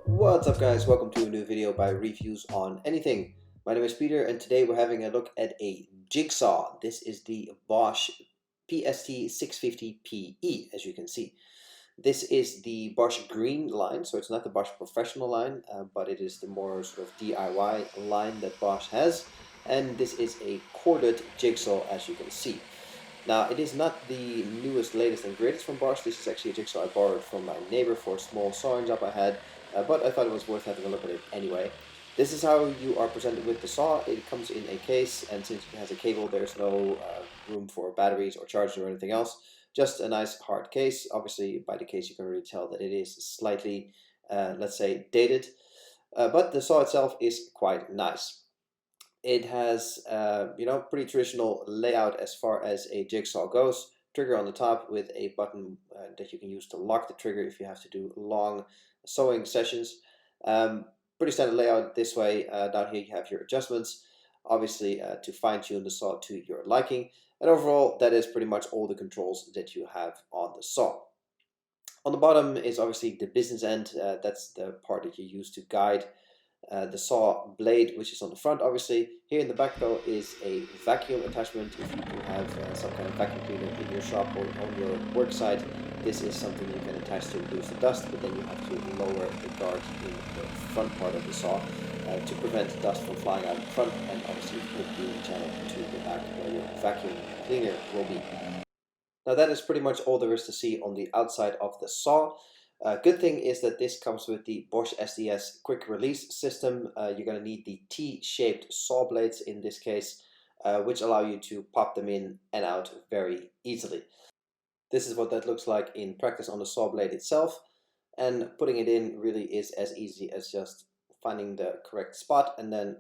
What's up guys, welcome to a new video by Reviews on Anything. My name is Peter and today we're having a look at a jigsaw. This is the BOSCH PST 650 PE, as you can see. This is the BOSCH Greene line, so it's not the BOSCH Professional line, but it is the more sort of DIY line that BOSCH has. And this is a corded jigsaw, as you can see. Now, it is not the newest, latest and greatest from BOSCH. This is actually a jigsaw I borrowed from my neighbor for a small sawing job I had, but I thought it was worth having a look at it anyway. This is how you are presented with the saw. It comes in a case, and since it has a cable, there's no room for batteries or chargers or anything else. Just a nice hard case. Obviously, by the case you can really tell that it is slightly, let's say, dated, but the saw itself is quite nice. It has, pretty traditional layout as far as a jigsaw goes. Trigger on the top with a button that you can use to lock the trigger if you have to do long sewing sessions. Pretty standard layout this way. Down here you have your adjustments, obviously to fine-tune the saw to your liking. And overall, that is pretty much all the controls that you have on the saw. On the bottom is obviously the business end. That's the part that you use to guide the saw blade, which is on the front obviously. Here in the back though is a vacuum attachment. If you do have some kind of vacuum cleaner in your shop or on your work site, this is something you can attach to reduce the dust, but then you have to lower the guard in the front part of the saw to prevent dust from flying out in front, and obviously flip the channel to the back where your vacuum cleaner will be. Now that is pretty much all there is to see on the outside of the saw. Good thing is that this comes with the Bosch SDS quick release system. You're going to need the T-shaped saw blades in this case, which allow you to pop them in and out very easily. This is what that looks like in practice on the saw blade itself, and putting it in really is as easy as just finding the correct spot and then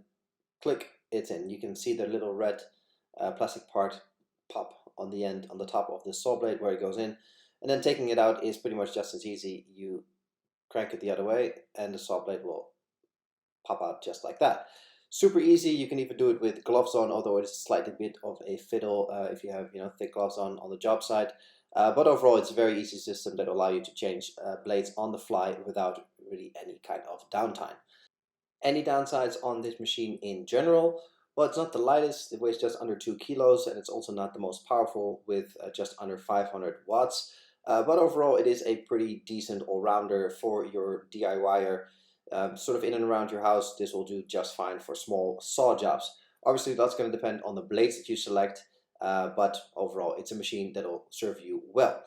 click, it's in. You can see the little red plastic part pop on the end, on the top of the saw blade where it goes in. And then taking it out is pretty much just as easy. You crank it the other way and the saw blade will pop out just like that. Super easy. You can even do it with gloves on, although it is slightly bit of a fiddle if you have thick gloves on the job site. But overall, it's a very easy system that will allow you to change blades on the fly without really any kind of downtime. Any downsides on this machine in general? Well, it's not the lightest. It weighs just under 2 kilos, and it's also not the most powerful with just under 500 watts. But overall, it is a pretty decent all-rounder for your DIYer. Sort of in and around your house, this will do just fine for small saw jobs. Obviously, that's going to depend on the blades that you select, but overall, it's a machine that will serve you well.